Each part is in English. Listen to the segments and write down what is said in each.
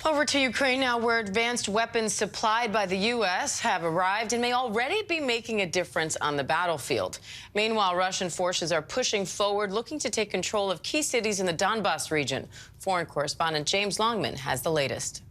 Over to Ukraine now, where advanced weapons supplied by the U.S. have arrived and may already be making a difference on the battlefield. Meanwhile, Russian forces are pushing forward, looking to take control of key cities in the Donbas region. Foreign correspondent James Longman has the latest.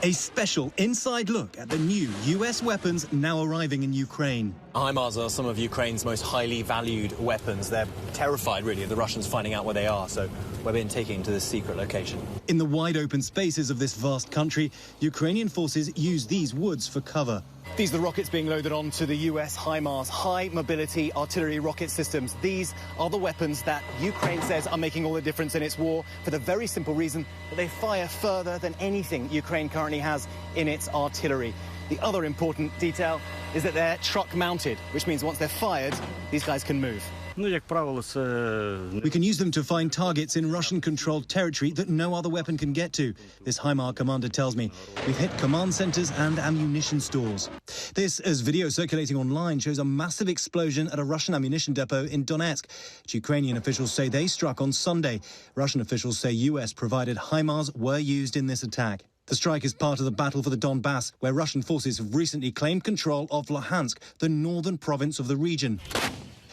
A special inside look at the new U.S. weapons now arriving in Ukraine. HIMARS are some of Ukraine's most highly valued weapons. They're terrified, really, of the Russians finding out where they are, so we're being taken to this secret location. In the wide open spaces of this vast country, Ukrainian forces use these woods for cover. These are the rockets being loaded onto the U.S. HIMARS high-mobility artillery rocket systems. These are the weapons that Ukraine says are making all the difference in its war, for the very simple reason that they fire further than anything Ukraine currently has in its artillery. The other important detail is that they're truck-mounted, which means once they're fired, these guys can move. We can use them to find targets in Russian-controlled territory that no other weapon can get to. This HIMARS commander tells me. We've hit command centers and ammunition stores. This, as video circulating online, shows a massive explosion at a Russian ammunition depot in Donetsk, which Ukrainian officials say they struck on Sunday. Russian officials say U.S.-provided HIMARS were used in this attack. The strike is part of the battle for the Donbass, where Russian forces have recently claimed control of Luhansk, the northern province of the region.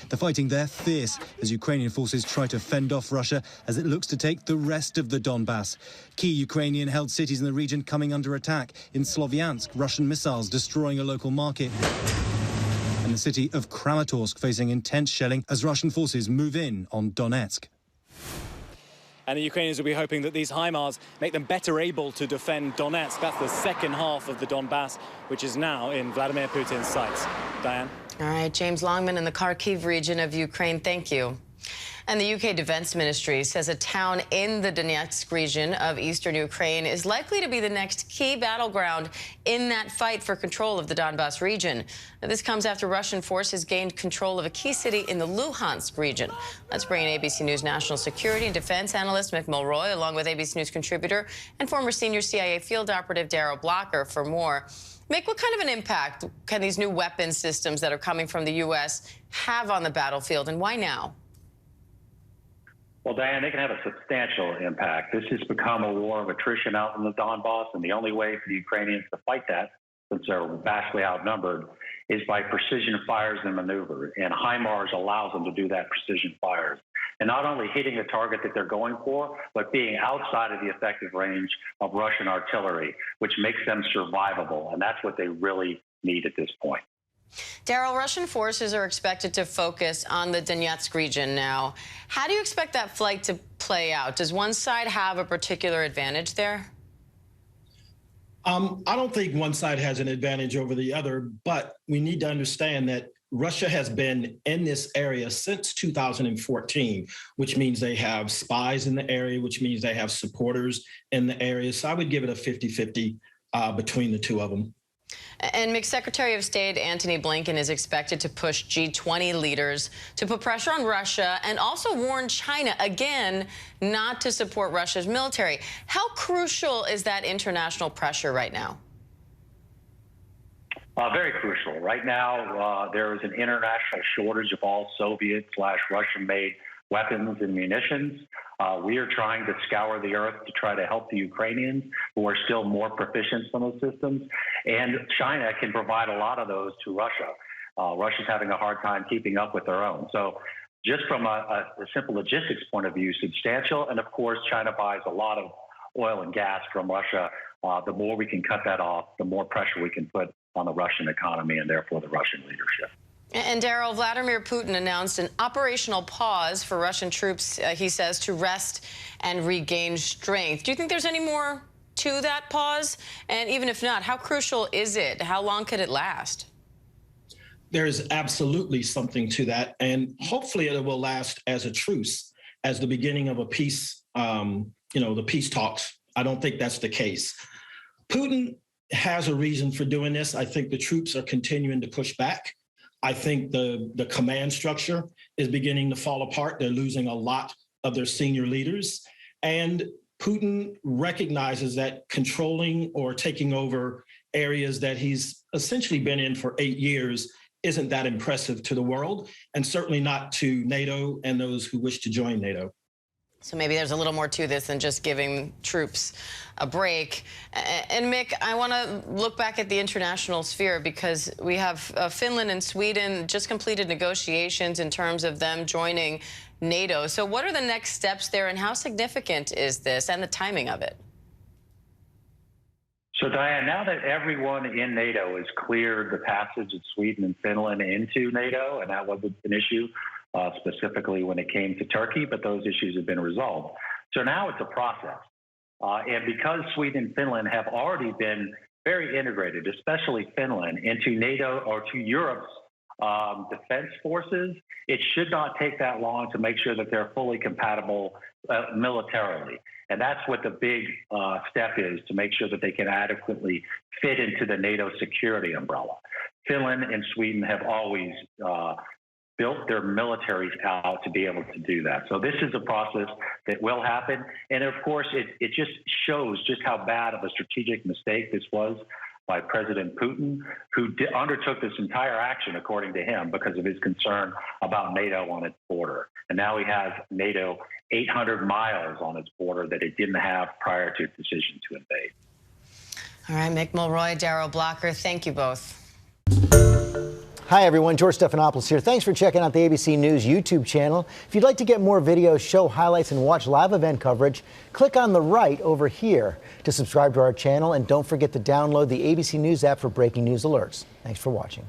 The fighting there fierce as Ukrainian forces try to fend off Russia as it looks to take the rest of the Donbass. Key Ukrainian-held cities in the region coming under attack. In Slovyansk, Russian missiles destroying a local market. And the city of Kramatorsk facing intense shelling as Russian forces move in on Donetsk. And the Ukrainians will be hoping that these HIMARS make them better able to defend Donetsk. That's the second half of the Donbass, which is now in Vladimir Putin's sights. Diane? All right, James Longman in the Kharkiv region of Ukraine, thank you. And the UK Defense Ministry says a town in the Donetsk region of eastern Ukraine is likely to be the next key battleground in that fight for control of the Donbas region. Now, this comes after Russian forces gained control of a key city in the Luhansk region. Let's bring in ABC News national security and defense analyst Mick Mulroy, along with ABC News contributor and former senior CIA field operative Darrell Blocker for more. Mick, what kind of an impact can these new weapon systems that are coming from the U.S. have on the battlefield, and why now? Well, Diane, they can have a substantial impact. This has become a war of attrition out in the Donbass, and the only way for the Ukrainians to fight that, since they're vastly outnumbered, is by precision fires and maneuver. And HIMARS allows them to do that precision fires. And not only hitting the target that they're going for, but being outside of the effective range of Russian artillery, which makes them survivable. And that's what they really need at this point. Darrell, Russian forces are expected to focus on the Donetsk region now. How do you expect that fight to play out? Does one side have a particular advantage there? I don't think one side has an advantage over the other, but we need to understand that Russia has been in this area since 2014, which means they have spies in the area, which means they have supporters in the area. So I would give it a 50-50 between the two of them. And Mick, Secretary of State Antony Blinken is expected to push G20 leaders to put pressure on Russia and also warn China, again, not to support Russia's military. How crucial is that international pressure right now? Very crucial. Right now, there is an international shortage of all Soviet/Russian-made weapons and munitions. We are trying to scour the earth to try to help the Ukrainians, who are still more proficient in those systems. And China can provide a lot of those to Russia. Russia's having a hard time keeping up with their own. So just from a simple logistics point of view, substantial. And of course, China buys a lot of oil and gas from Russia. The more we can cut that off, the more pressure we can put on the Russian economy and therefore the Russian leadership. And Darrell, Vladimir Putin announced an operational pause for Russian troops, he says, to rest and regain strength. Do you think there's any more to that pause? And even if not, how crucial is it? How long could it last? There is absolutely something to that. And hopefully it will last as a truce, as the beginning of a peace, the peace talks. I don't think that's the case. Putin has a reason for doing this. I think the troops are continuing to push back. I think the command structure is beginning to fall apart. They're losing a lot of their senior leaders. And Putin recognizes that controlling or taking over areas that he's essentially been in for 8 years isn't that impressive to the world, and certainly not to NATO and those who wish to join NATO. So maybe there's a little more to this than just giving troops a break. And Mick, I want to look back at the international sphere because we have Finland and Sweden just completed negotiations in terms of them joining NATO. So what are the next steps there, and how significant is this, and the timing of it? So, Diane, now that everyone in NATO has cleared the passage of Sweden and Finland into NATO, and that wasn't an issue, specifically when it came to Turkey, but those issues have been resolved. So now it's a process. And because Sweden and Finland have already been very integrated, especially Finland, into NATO or to Europe's defense forces, it should not take that long to make sure that they're fully compatible militarily. And that's what the big step is, to make sure that they can adequately fit into the NATO security umbrella. Finland and Sweden have always built their militaries out to be able to do that. So this is a process that will happen. And of course, it just shows just how bad of a strategic mistake this was by President Putin, who undertook this entire action, according to him, because of his concern about NATO on its border. And now he has NATO 800 miles on its border that it didn't have prior to its decision to invade. All right, Mick Mulroy, Darrell Blocker, thank you both. Hi, everyone. George Stephanopoulos here. Thanks for checking out the ABC News YouTube channel. If you'd like to get more videos, show highlights, and watch live event coverage, click on the right over here to subscribe to our channel. And don't forget to download the ABC News app for breaking news alerts. Thanks for watching.